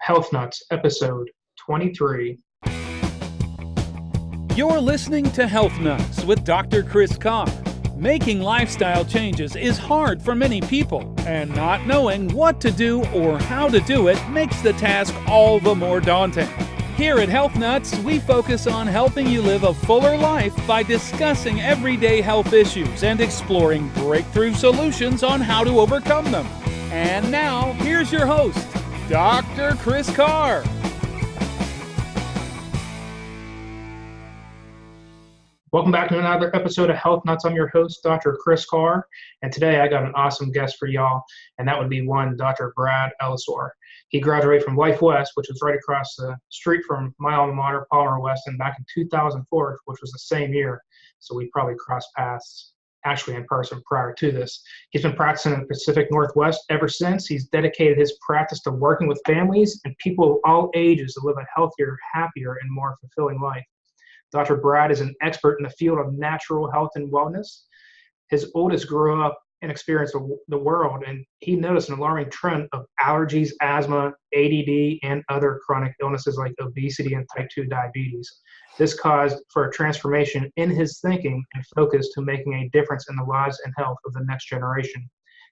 Health Nuts, episode 23. You're listening to Health Nuts with Dr. Chris Carr. Making lifestyle changes is hard for many people, and not knowing what to do or how to do it makes the task all the more daunting. Here at Health Nuts, we focus on helping you live a fuller life by discussing everyday health issues and exploring breakthrough solutions on how to overcome them. And now, here's your host, Dr. Chris Carr. Welcome back to another episode of Health Nuts. I'm your host, Dr. Chris Carr, and today I got an awesome guest for y'all, and that would be one Dr. Brad Ellisor. He graduated from Life West, which was right across the street from my alma mater, Palmer Weston, back in 2004, which was the same year, so we probably crossed paths actually in person prior to this. He's been practicing in the Pacific Northwest ever since. He's dedicated his practice to working with families and people of all ages to live a healthier, happier, and more fulfilling life. Dr. Brad is an expert in the field of natural health and wellness. His oldest grew up and experienced the world, and he noticed an alarming trend of allergies, asthma, ADD, and other chronic illnesses like obesity and type 2 diabetes. This caused for a transformation in his thinking and focus to making a difference in the lives and health of the next generation.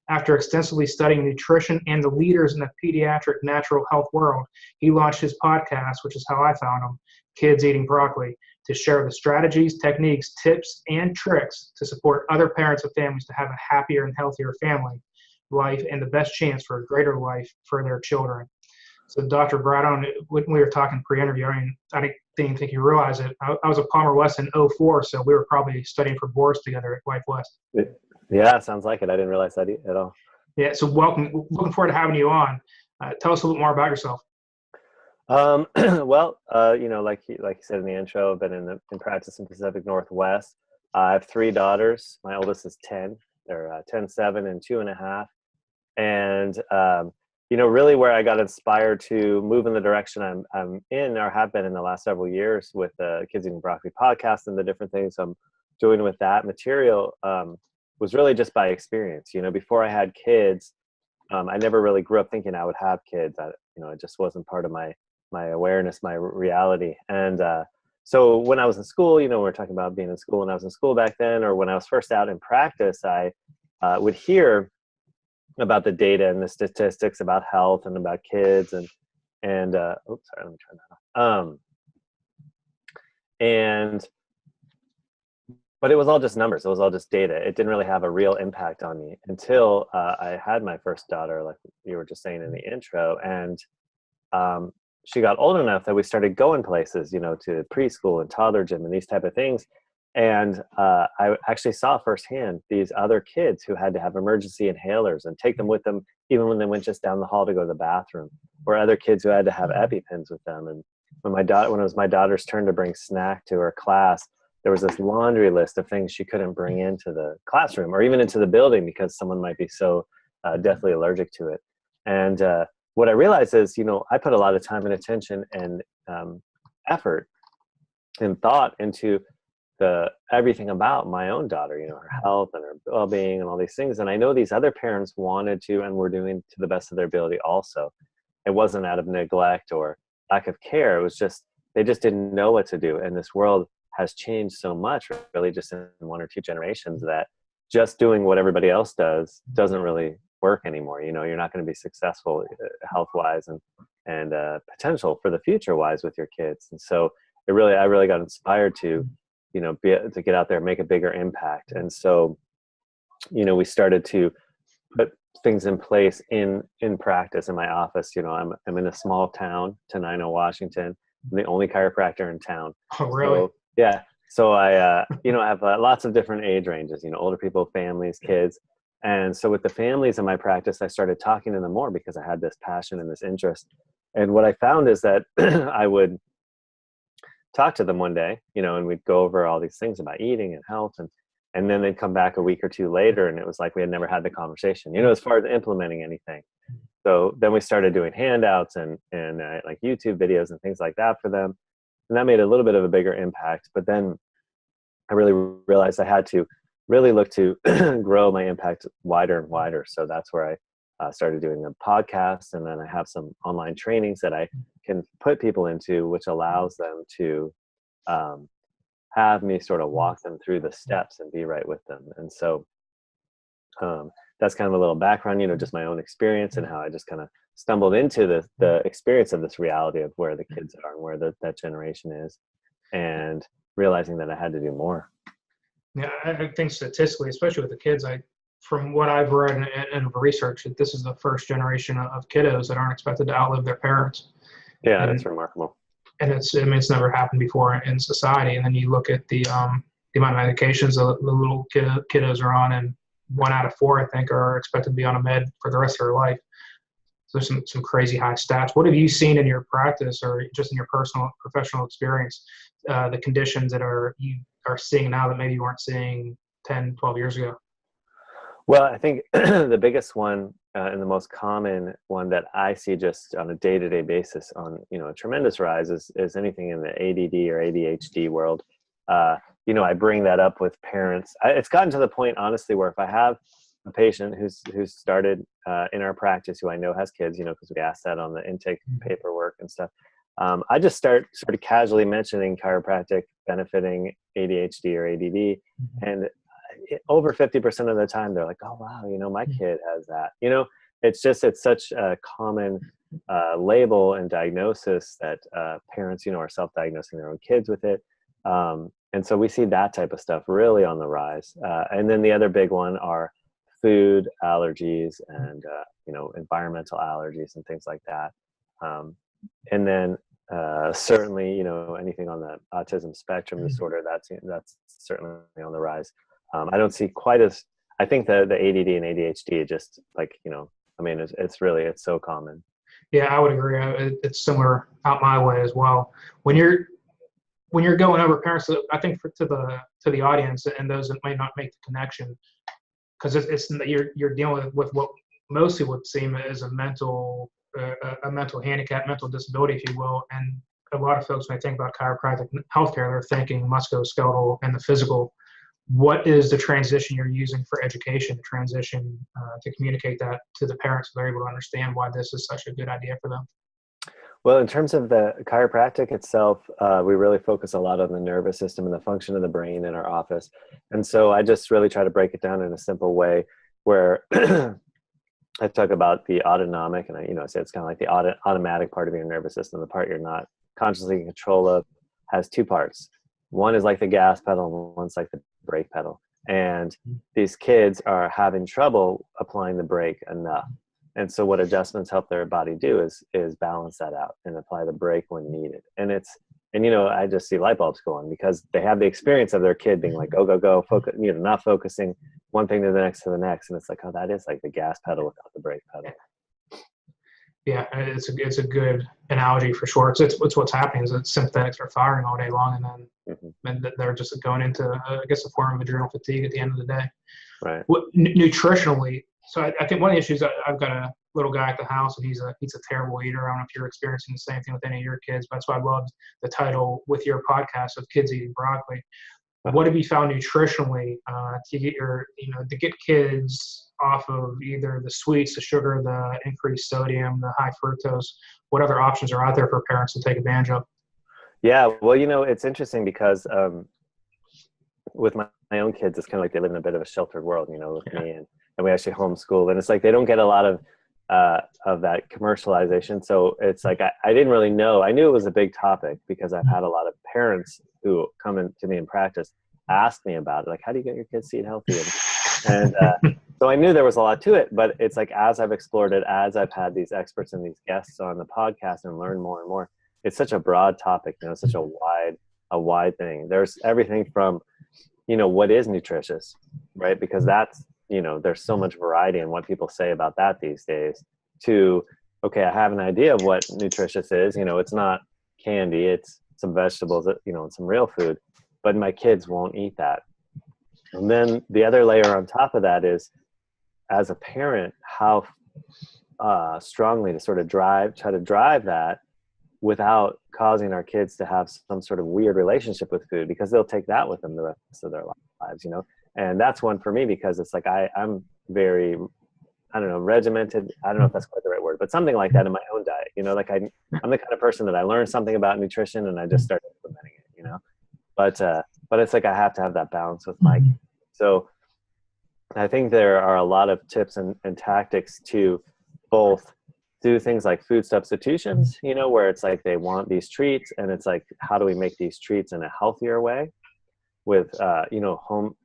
After extensively studying nutrition and the leaders in the pediatric natural health world, he launched his podcast, which is how I found him, Kids Eating Broccoli, to share the strategies, techniques, tips, and tricks to support other parents and families to have a happier and healthier family life and the best chance for a greater life for their children. So Dr. Brad, when we were talking pre-interview, I didn't think you realized it. I was at Palmer West in '04, so we were probably studying for boards together at Life West. Yeah, sounds like it. I didn't realize that at all. Yeah, so welcome. Looking forward to having you on. Tell us a little bit more about yourself. Like you said in the intro, I've been in practice in Pacific Northwest. I have 3 daughters. My oldest is 10. They're 10, 7, and 2.5. And really where I got inspired to move in the direction I'm in or have been in the last several years with the Kids Eating Broccoli podcast and the different things I'm doing with that material was really just by experience. Before I had kids, I never really grew up thinking I would have kids. It just wasn't part of my awareness, my reality. And so when I was in school, we were talking about being in school when I was in school back then, or when I was first out in practice, I would hear about the data and the statistics about health and about kids let me turn that off. But it was all just numbers. It was all just data. It didn't really have a real impact on me until I had my first daughter, like you were just saying in the intro. And she got old enough that we started going places, to preschool and toddler gym and these type of things. And I actually saw firsthand these other kids who had to have emergency inhalers and take them with them even when they went just down the hall to go to the bathroom, or other kids who had to have EpiPens with them. And when it was my daughter's turn to bring snack to her class, there was this laundry list of things she couldn't bring into the classroom or even into the building because someone might be so deathly allergic to it. And what I realized is, I put a lot of time and attention and effort and thought into everything about my own daughter, her health and her well-being and all these things. And I know these other parents wanted to and were doing to the best of their ability also. It wasn't out of neglect or lack of care. It was just, they just didn't know what to do. And this world has changed so much, really just in 1 or 2 generations, that just doing what everybody else does doesn't really work anymore. You're not going to be successful health-wise and potential for the future-wise with your kids. And so I really got inspired to, to get out there and make a bigger impact. And so, we started to put things in place in practice in my office. I'm in a small town, Tenino, Washington. I'm the only chiropractor in town. Oh, really? So, yeah. So I, have lots of different age ranges, older people, families, kids. And so with the families in my practice, I started talking to them more because I had this passion and this interest. And what I found is that I would talk to them one day, and we'd go over all these things about eating and health. And then they'd come back a week or 2 later, and it was like we had never had the conversation, as far as implementing anything. So then we started doing handouts and like YouTube videos and things like that for them. And that made a little bit of a bigger impact. But then I really realized I had to really look to grow my impact wider and wider. So that's where started doing a podcast, and then I have some online trainings that I can put people into, which allows them to have me sort of walk them through the steps and be right with them. And so that's kind of a little background, just my own experience and how I just kind of stumbled into the experience of this reality of where the kids are and where that generation is, and realizing that I had to do more. Yeah, I think statistically, especially with the kids, from what I've read and researched, that this is the first generation of kiddos that aren't expected to outlive their parents. Yeah, that's remarkable. And it's never happened before in society. And then you look at the amount of medications the little kiddos are on, and 1 out of 4, I think, are expected to be on a med for the rest of their life. So there's some crazy high stats. What have you seen in your practice, or just in your personal professional experience, the conditions that you are seeing now that maybe you weren't seeing 10, 12 years ago? Well, I think the biggest one and the most common one that I see just on a day-to-day basis on, a tremendous rise is anything in the ADD or ADHD world. I bring that up with parents. It's gotten to the point, honestly, where if I have a patient who's started in our practice who I know has kids, because we asked that on the intake paperwork and stuff, I just start sort of casually mentioning chiropractic benefiting ADHD or ADD, and over 50% of the time they're like, oh wow, my kid has that. It's such a common label and diagnosis that parents are self-diagnosing their own kids with it, and so we see that type of stuff really on the rise. And then the other big one are food allergies and environmental allergies and things like that, and then certainly anything on the autism spectrum disorder, that's certainly on the rise. I don't see quite as, I think the ADD and ADHD just it's so common. Yeah, I would agree. It's similar out my way as well. When you're going over parents, I think to the audience and those that may not make the connection, because you're dealing with what mostly would seem as a mental handicap, mental disability, if you will. And a lot of folks, when they think about chiropractic healthcare, they're thinking musculoskeletal and the physical. What is the transition you're using for education, to communicate that to the parents so they're able to understand why this is such a good idea for them? Well, in terms of the chiropractic itself, we really focus a lot on the nervous system and the function of the brain in our office. And so I just really try to break it down in a simple way where I talk about the autonomic, and I say it's kind of like the automatic part of your nervous system, the part you're not consciously in control of, has 2 parts. One is like the gas pedal, and one's like the brake pedal. And these kids are having trouble applying the brake enough. And so what adjustments help their body do is balance that out and apply the brake when needed. And I just see light bulbs go on because they have the experience of their kid being like, go, focus, not focusing one thing to the next. And it's like, oh, that is like the gas pedal without the brake pedal. Yeah, it's a good analogy for sure. It's what's happening is that sympathetics are firing all day long, and then they're just going into, I guess, a form of adrenal fatigue at the end of the day. Right. Nutritionally, so I think one of the issues, I've got a little guy at the house, and he's a terrible eater. I don't know if you're experiencing the same thing with any of your kids, but that's why I loved the title with your podcast of Kids Eating Broccoli. What have you found nutritionally to get kids off of either the sweets, the sugar, the increased sodium, the high fructose? What other options are out there for parents to take advantage of? Yeah, well, it's interesting because with my own kids, it's kind of like they live in a bit of a sheltered world, with me, and we actually homeschool, and it's like they don't get a lot of that commercialization. So it's like I didn't really know. I knew it was a big topic because I've had a lot of parents who come in to me in practice ask me about it, like, how do you get your kids to eat healthy? And so I knew there was a lot to it, but it's like as I've explored it, as I've had these experts and these guests on the podcast and learned more and more, it's such a broad topic, it's such a wide thing. There's everything from, what is nutritious, right? Because that's, there's so much variety in what people say about that these days, to, okay, I have an idea of what nutritious is. It's not candy, it's some vegetables, and some real food, but my kids won't eat that. And then the other layer on top of that is, as a parent, how strongly to sort of try to drive that without causing our kids to have some sort of weird relationship with food, because they'll take that with them the rest of their lives, And that's one for me, because it's like I'm very I don't know, regimented, I don't know if that's quite the right word, but something like that in my own diet. Like I'm the kind of person that I learned something about nutrition and I just started implementing it, but it's like I have to have that balance with my kids. So I think there are a lot of tips and tactics to both do things like food substitutions, where it's like they want these treats and it's like, how do we make these treats in a healthier way with,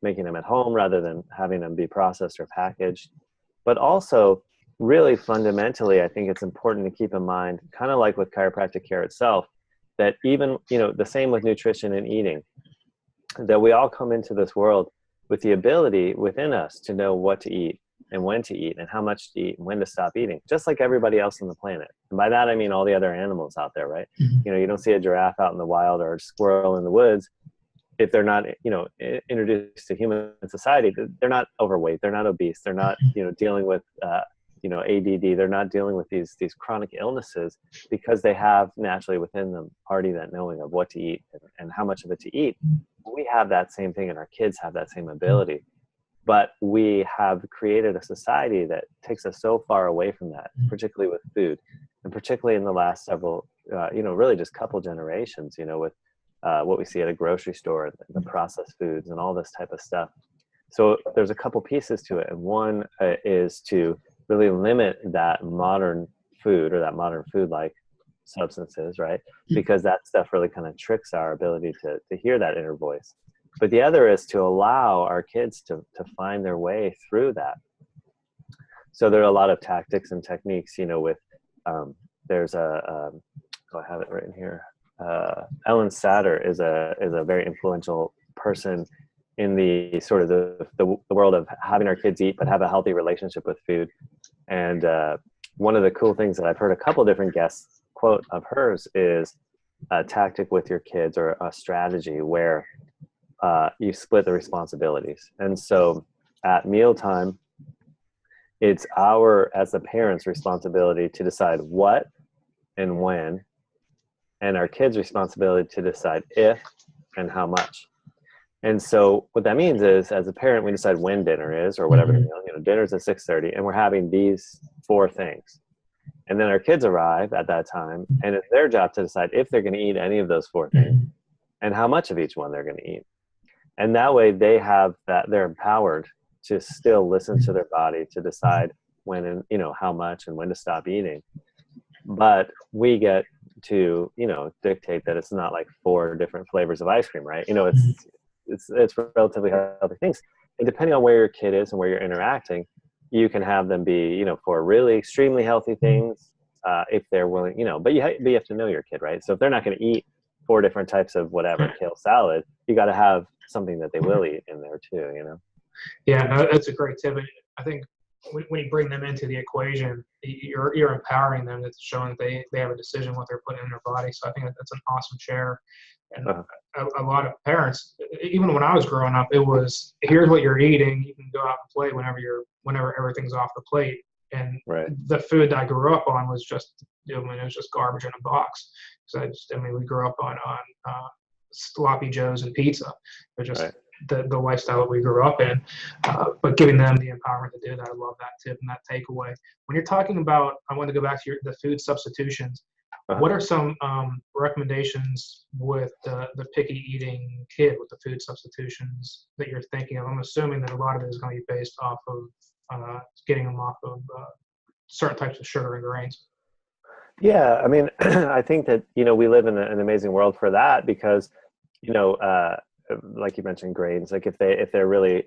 making them at home rather than having them be processed or packaged. But also really fundamentally, I think it's important to keep in mind, kind of like with chiropractic care itself, that even, the same with nutrition and eating, that we all come into this world with the ability within us to know what to eat and when to eat and how much to eat and when to stop eating, just like everybody else on the planet. And by that, I mean all the other animals out there, right? You don't see a giraffe out in the wild or a squirrel in the woods. If they're not, introduced to human society, they're not overweight, they're not obese, they're not, dealing with, ADD, they're not dealing with these chronic illnesses because they have naturally within them already that knowing of what to eat and how much of it to eat. We have that same thing and our kids have that same ability, but we have created a society that takes us so far away from that, particularly with food, and particularly in the last several, really just couple generations, with what we see at a grocery store, the processed foods and all this type of stuff. So there's a couple pieces to it. And one is to really limit that modern food or that modern food-like substances, right? Because that stuff really kind of tricks our ability to hear that inner voice. But the other is to allow our kids to find their way through that. So there are a lot of tactics and techniques, with, there's I have it written here. Ellen Satter is a very influential person in the sort of the world of having our kids eat but have a healthy relationship with food. And one of the cool things that I've heard a couple different guests quote of hers is a tactic with your kids or a strategy where you split the responsibilities. And so at mealtime, it's as the parents' responsibility to decide what and when, and our kids' responsibility to decide if and how much. And so what that means is, as a parent, we decide when dinner is or whatever the meal. Dinner's at 6:30, and we're having these 4 things. And then our kids arrive at that time, and it's their job to decide if they're going to eat any of those 4 things and how much of each one they're going to eat. And that way they have that, they're empowered to still listen to their body to decide when and, how much and when to stop eating. But we get to, dictate that it's not like 4 different flavors of ice cream, right? It's relatively healthy things. And depending on where your kid is and where you're interacting, you can have them be, for really extremely healthy things, if they're willing, but you have to know your kid, right? So if they're not going to eat 4 different types of whatever, kale salad, you got to have something that they will eat in there too, Yeah, no, that's a great tip. I think when you bring them into the equation, you're empowering them. It's showing that they have a decision what they're putting in their body. So I think that's an awesome share. And a lot of parents, even when I was growing up, it was, here's what you're eating. You can go out and play whenever everything's off the plate. And the food that I grew up on was just, it was just garbage in a box. So we grew up on sloppy joes and pizza. They're just the lifestyle that we grew up in. But giving them the empowerment to do that, I love that tip and that takeaway. When you're talking about, I want to go back to the food substitutions. What are some recommendations with the picky eating kid with the food substitutions that you're thinking of? I'm assuming that a lot of it is going to be based off of getting them off of certain types of sugar and grains. Yeah, I mean, I think that, we live in an amazing world for that because, like you mentioned, grains, like if they're really,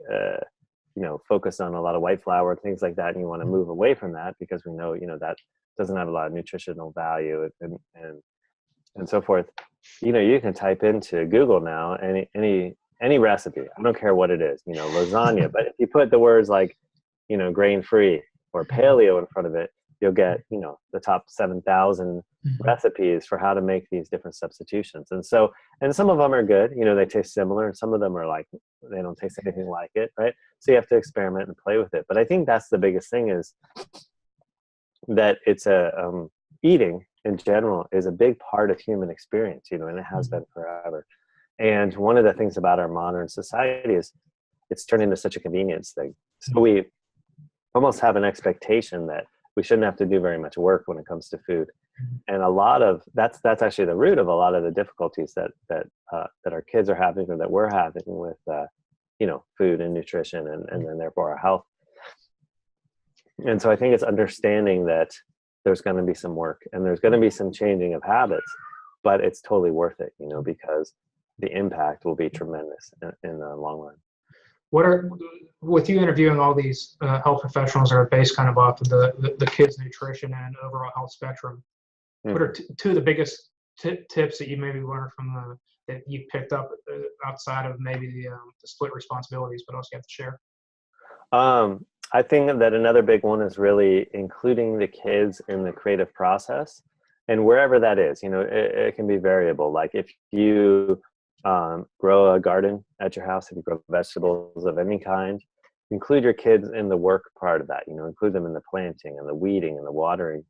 focused on a lot of white flour and things like that, and you want to move away from that because we know, that doesn't have a lot of nutritional value and so forth. You can type into Google now any recipe. I don't care what it is, lasagna, but if you put the words like, grain free or paleo in front of it, you'll get, the top 7,000 recipes for how to make these different substitutions. And some of them are good, they taste similar, and some of them are like, they don't taste anything like it, right? So you have to experiment and play with it. But I think that's the biggest thing is that it's eating in general is a big part of human experience, and it has been forever. And one of the things about our modern society is it's turned into such a convenience thing. So almost have an expectation that we shouldn't have to do very much work when it comes to food. And a lot of that's actually the root of a lot of the difficulties that our kids are having, or that we're having with food and nutrition, and then therefore our health. And so I think it's understanding that there's going to be some work and there's going to be some changing of habits, but it's totally worth it, because the impact will be tremendous in the long run. With you interviewing all these health professionals that are based kind of off of the kids' nutrition and overall health spectrum, what are two of the biggest tips that you maybe learned from that you picked up outside of maybe the split responsibilities, but also you have to share? I think that another big one is really including the kids in the creative process, and wherever that is, it can be variable. Like if you grow a garden at your house, if you grow vegetables of any kind, include your kids in the work part of that, include them in the planting and the weeding and the watering.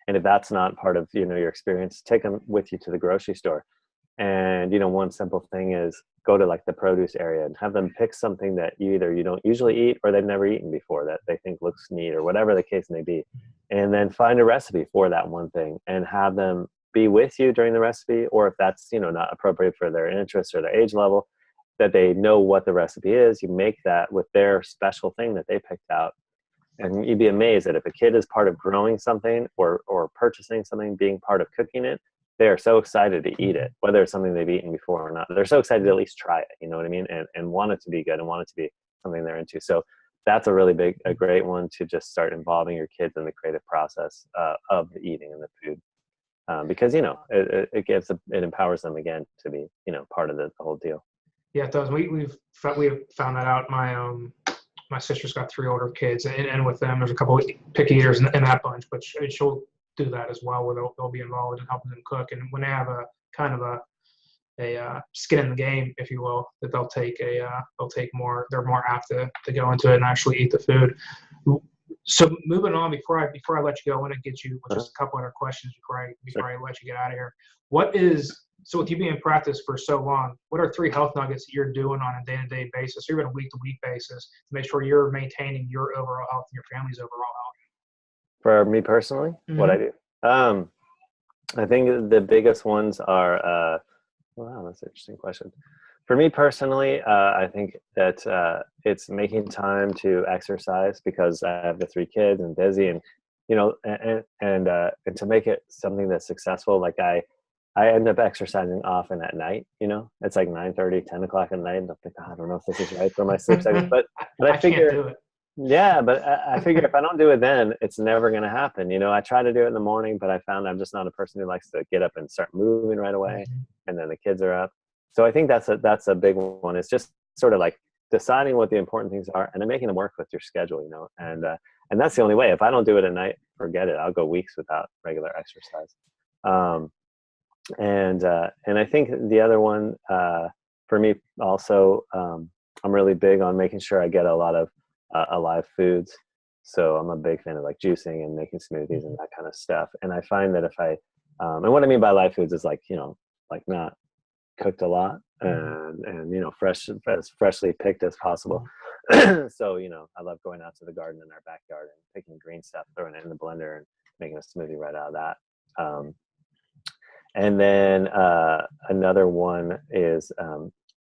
And if that's not part of, your experience, take them with you to the grocery store. And, one simple thing is go to like the produce area and have them pick something that either you don't usually eat or they've never eaten before that they think looks neat, or whatever the case may be. And then find a recipe for that one thing and have them be with you during the recipe. Or if that's, not appropriate for their interests or their age level, that they know what the recipe is. You make that with their special thing that they picked out. And you'd be amazed that if a kid is part of growing something or purchasing something, being part of cooking it, they are so excited to eat it, whether it's something they've eaten before or not. They're so excited to at least try it, you know what I mean? And want it to be good and want it to be something they're into. So that's a great one to just start involving your kids in the creative process of the eating and the food. Because, it empowers them again to be, part of the whole deal. Yeah, it does. We've found that out. My sister's got 3 older kids, and with them, there's a couple of picky eaters in that bunch, but she'll do that as well, where they'll be involved in helping them cook. And when they have a kind of a skin in the game, if you will, that they'll take more. They're more apt to go into it and actually eat the food. So moving on, before I let you go, I want to get you with just a couple other questions before I let you get out of here. So with you being in practice for so long, what are 3 health nuggets that you're doing on a day-to-day basis, or even a week-to-week basis, to make sure you're maintaining your overall health and your family's overall health? For me personally, what I do? I think the biggest ones are, wow, that's an interesting question. For me personally, I think that it's making time to exercise, because I have the 3 kids and busy, and and to make it something that's successful. Like I end up exercising often at night. It's like 9:30, 10 o'clock at night, and I'm like, I don't know if this is right for my sleep cycle, but I figure, can't do it. Yeah, but I figure if I don't do it then, it's never going to happen. I try to do it in the morning, but I found I'm just not a person who likes to get up and start moving right away, and then the kids are up. So I think that's a big one. It's just sort of like deciding what the important things are and then making them work with your schedule, and that's the only way. If I don't do it at night, forget it. I'll go weeks without regular exercise. And I think the other one for me also, I'm really big on making sure I get a lot of alive foods. So I'm a big fan of like juicing and making smoothies and that kind of stuff. And I find that if I, and what I mean by live foods is like, like not cooked a lot and as freshly picked as possible. So, I love going out to the garden in our backyard and picking green stuff, throwing it in the blender and making a smoothie right out of that. And then another one is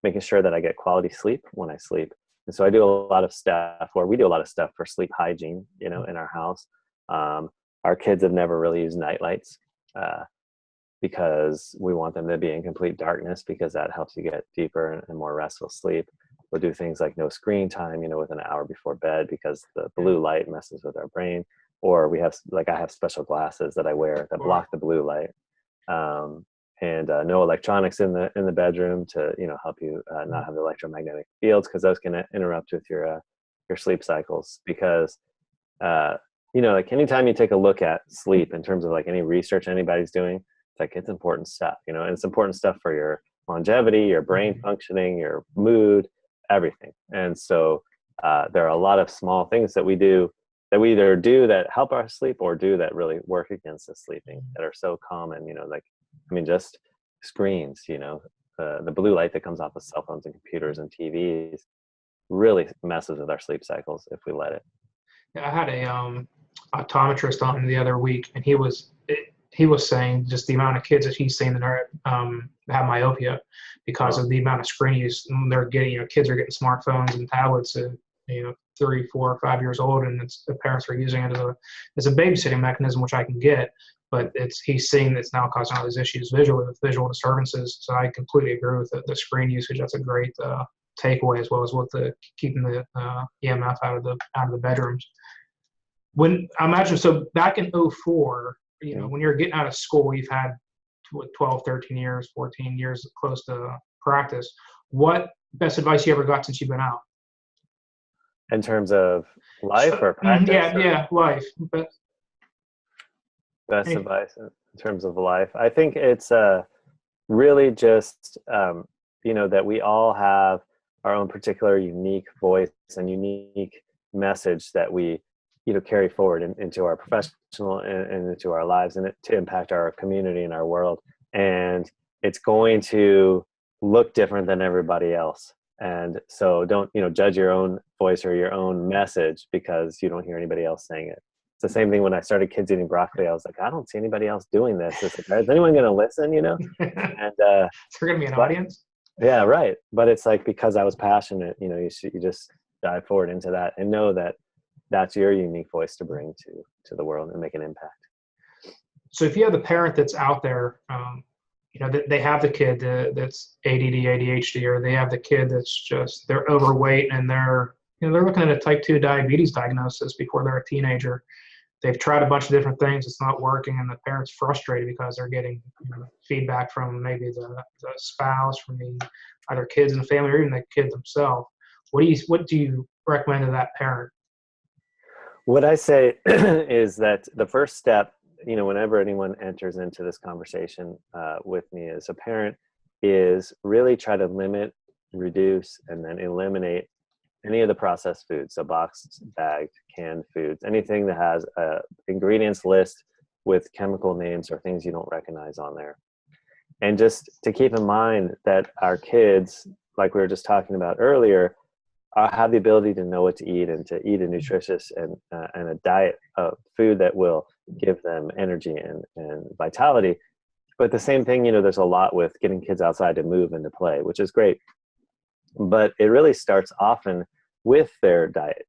making sure that I get quality sleep when I sleep. And so I do a lot of stuff, or we do a lot of stuff for sleep hygiene, in our house. Our kids have never really used night lights because we want them to be in complete darkness, because that helps you get deeper and more restful sleep. We'll do things like no screen time, within an hour before bed, because the blue light messes with our brain. Or I have special glasses that I wear that block the blue light. And no electronics in the bedroom to help you not have the electromagnetic fields, because those can interrupt with your sleep cycles. Because like anytime you take a look at sleep in terms of like any research anybody's doing, it's like it's important stuff, and it's important stuff for your longevity, your brain functioning, your mood, everything. And so there are a lot of small things that we do that we either do that help our sleep or do that really work against the sleeping, that are so common, just screens, the blue light that comes off of cell phones and computers and TVs really messes with our sleep cycles if we let it. I had a optometrist on the other week, and he was saying just the amount of kids that he's seen that are have myopia because of the amount of screen use. And they're getting, kids are getting smartphones and tablets at 3, 4, 5 years old, and the parents are using it as a babysitting mechanism, which I can get. But he's seeing that's now causing all these issues visually with visual disturbances. So I completely agree with the screen usage. That's a great takeaway, as well as with keeping the EMF out of the bedrooms. When I imagine, so back in 2004, when you're getting out of school, you've had 12, 13 years, 14 years close to practice. What best advice you ever got since you've been out? In terms of life or practice? Yeah, life. But best advice in terms of life. I think it's really just, that we all have our own particular unique voice and unique message that we carry forward into our professional and into our lives, and to impact our community and our world. And it's going to look different than everybody else. And so don't, judge your own voice or your own message because you don't hear anybody else saying it. It's the same thing when I started Kids Eating Broccoli. I was like, I don't see anybody else doing this. Is anyone going to listen, And is there going to be an audience? Yeah, right. But it's like, because I was passionate, you just dive forward into that and know that that's your unique voice to bring to the world and make an impact. So if you have the parent that's out there, they have the kid that's ADD, ADHD, or they have the kid that's just, they're overweight and they're looking at a type 2 diabetes diagnosis before they're a teenager. They've tried a bunch of different things. It's not working, and the parent's frustrated because they're getting feedback from maybe the spouse, from the other kids in the family, or even the kid themselves. What do you recommend to that parent? What I say is that the first step, whenever anyone enters into this conversation with me as a parent, is really try to limit, reduce, and then eliminate any of the processed foods. So boxed, bagged, canned foods, anything that has a ingredients list with chemical names or things you don't recognize on there. And just to keep in mind that our kids, like we were just talking about earlier, have the ability to know what to eat and to eat a nutritious and a diet of food that will give them energy and vitality. But the same thing, there's a lot with getting kids outside to move and to play, which is great. But it really starts often with their diet,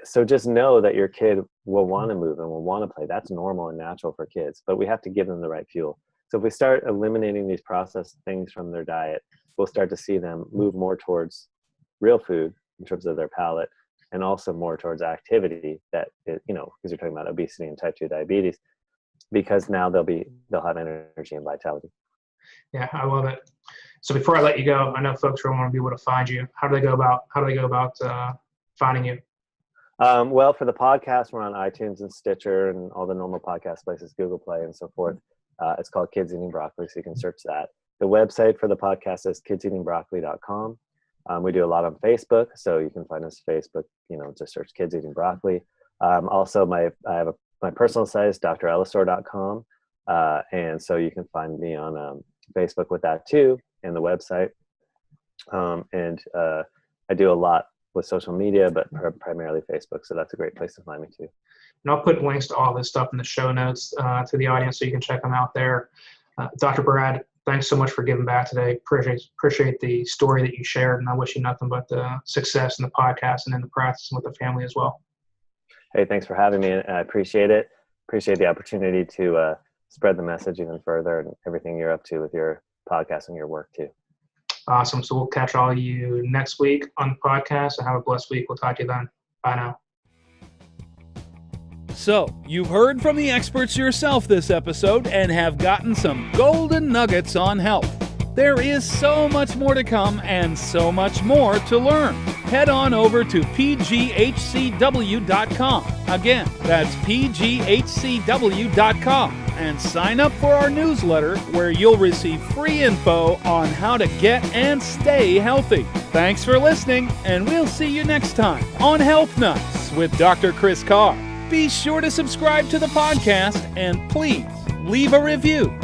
so just know that your kid will want to move and will want to play. That's normal and natural for kids, but we have to give them the right fuel. So if we start eliminating these processed things from their diet, we'll start to see them move more towards real food in terms of their palate, and also more towards activity because you're talking about obesity and type 2 diabetes, because now they'll have energy and vitality. Yeah, I love it. So before I let you go, I know folks really want to be able to find you. How do they go about finding you? Well, for the podcast, we're on iTunes and Stitcher and all the normal podcast places, Google Play and so forth. It's called Kids Eating Broccoli, so you can search that. The website for the podcast is kidseatingbroccoli.com. We do a lot on Facebook, so you can find us Facebook, just search Kids Eating Broccoli. Also, I have my personal site is drellisor.com, and so you can find me on Facebook with that too, and the website. I do a lot with social media, but primarily Facebook, so that's a great place to find me too. And I'll put links to all this stuff in the show notes to the audience, so you can check them out there. Dr. Brad, thanks so much for giving back today. Appreciate the story that you shared, and I wish you nothing but the success in the podcast and in the practice and with the family as well. Hey, thanks for having me. I appreciate it. Appreciate the opportunity to spread the message even further, and everything you're up to with your podcast and your work too. Awesome. So we'll catch all of you next week on the podcast, and have a blessed week. We'll talk to you then. Bye now. So, you've heard from the experts yourself this episode and have gotten some golden nuggets on health. There is so much more to come and so much more to learn. Head on over to pghcw.com. Again, that's pghcw.com, and sign up for our newsletter where you'll receive free info on how to get and stay healthy. Thanks for listening, and we'll see you next time on Health Nuts with Dr. Chris Carr. Be sure to subscribe to the podcast and please leave a review.